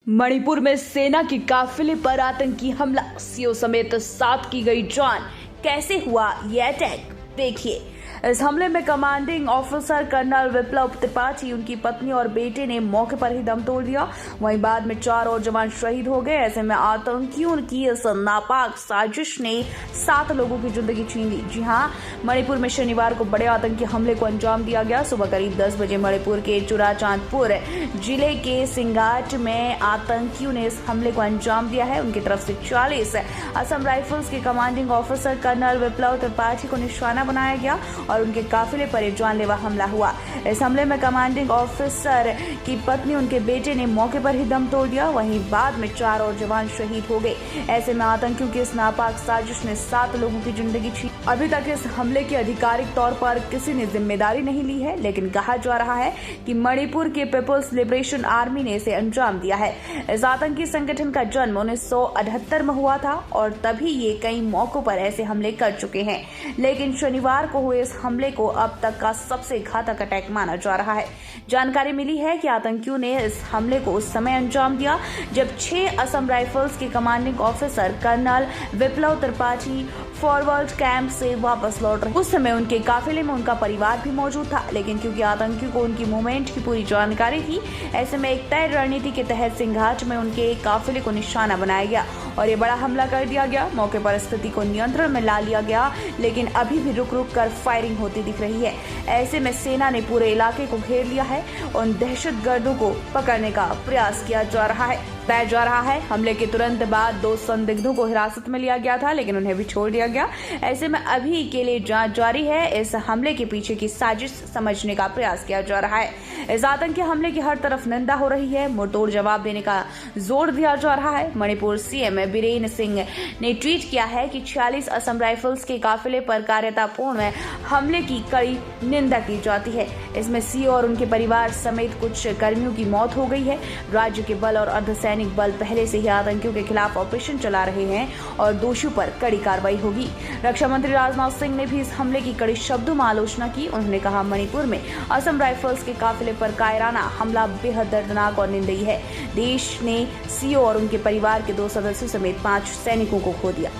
मणिपुर में सेना के काफिले पर आतंकी हमला, सीओ समेत 7 की गई जान। कैसे हुआ यह अटैक, देखिए। इस हमले में कमांडिंग ऑफिसर कर्नल विप्लव त्रिपाठी, उनकी पत्नी और बेटे ने मौके पर ही दम तोड़ दिया। वहीं बाद में 4 और जवान शहीद हो गए। ऐसे में आतंकियों की इस नापाक साजिश ने 7 लोगों की जिंदगी छीन ली। जी हां, मणिपुर में शनिवार को बड़े आतंकी हमले को अंजाम दिया गया। सुबह करीब 10 बजे मणिपुर के चुराचांदपुर जिले के सिंगाट में आतंकियों ने इस हमले को अंजाम दिया है। उनकी तरफ से 40 असम राइफल्स के कमांडिंग ऑफिसर कर्नल विप्लव त्रिपाठी को निशाना बनाया गया और उनके काफिले पर एक जानलेवा हमला हुआ। इस हमले में कमांडिंग ऑफिसर की पत्नी, उनके बेटे ने मौके पर ही दम तोड़ दिया। वहीं बाद में 4 और जवान शहीद हो गए। ऐसे में आतंकियों की इस नापाक साजिश ने 7 लोगों की जिंदगी छीनी। अभी तक इस हमले की आधिकारिक तौर पर किसी ने जिम्मेदारी नहीं ली है, लेकिन कहा जा रहा है कि मणिपुर के पीपुल्स लिबरेशन आर्मी ने इसे अंजाम दिया है। इस आतंकी संगठन का जन्म 1978 में हुआ था और तभी ये कई मौकों पर ऐसे हमले कर चुके हैं, लेकिन शनिवार को हुए इस हमले को अब तक का सबसे घातक अटैक माना जा रहा है। जानकारी मिली है कि आतंकियों ने इस हमले को उस समय अंजाम दिया जब 6 असम राइफल्स के कमांडिंग ऑफिसर कर्नल विप्लव त्रिपाठी फॉरवर्ड कैंप से वापस लौट रहे। उस समय उनके काफिले में उनका परिवार भी मौजूद था, लेकिन क्योंकि आतंकियों को उनकी मूवमेंट की पूरी जानकारी थी, ऐसे में एक तय रणनीति के तहत सिंघाट में उनके काफिले को निशाना बनाया गया और ये बड़ा हमला कर दिया गया। मौके पर स्थिति को नियंत्रण में ला लिया गया, लेकिन अभी भी रुक रुक कर फायरिंग होती दिख रही है। ऐसे में सेना ने पूरे इलाके को घेर लिया है। उन दहशतगर्दों को पकड़ने का प्रयास किया जा रहा है। बताया जा रहा है हमले के तुरंत बाद 2 संदिग्धों को हिरासत में लिया गया था, लेकिन उन्हें भी छोड़ दिया गया। ऐसे में अभी के लिए जांच जारी है। इस हमले के पीछे की साजिश समझने का प्रयास किया जा रहा है। इस आतंकी हमले की हर तरफ निंदा हो रही है। मुंहतोड़ जवाब देने का जोर दिया जा रहा है। मणिपुर सीएम बीरेन सिंह ने ट्वीट किया है कि 46 असम राइफल्स के काफिले पर कायरतापूर्ण हमले की कड़ी निंदा की जाती है। इसमें सीओ और उनके परिवार समेत कुछ कर्मियों की मौत हो गई है। राज्य के बल और अर्धसैनिक बल पहले से ही आतंकियों के खिलाफ ऑपरेशन चला रहे हैं और दोषियों पर कड़ी कार्रवाई होगी। रक्षा मंत्री राजनाथ सिंह ने भी इस हमले की कड़ी शब्दों में आलोचना की। उन्होंने कहा, मणिपुर में असम राइफल्स के काफिले पर कायराना हमला बेहद दर्दनाक और निंदनीय है। देश ने सीओ और उनके परिवार के 2 सदस्यों समेत 5 सैनिकों को खो दिया।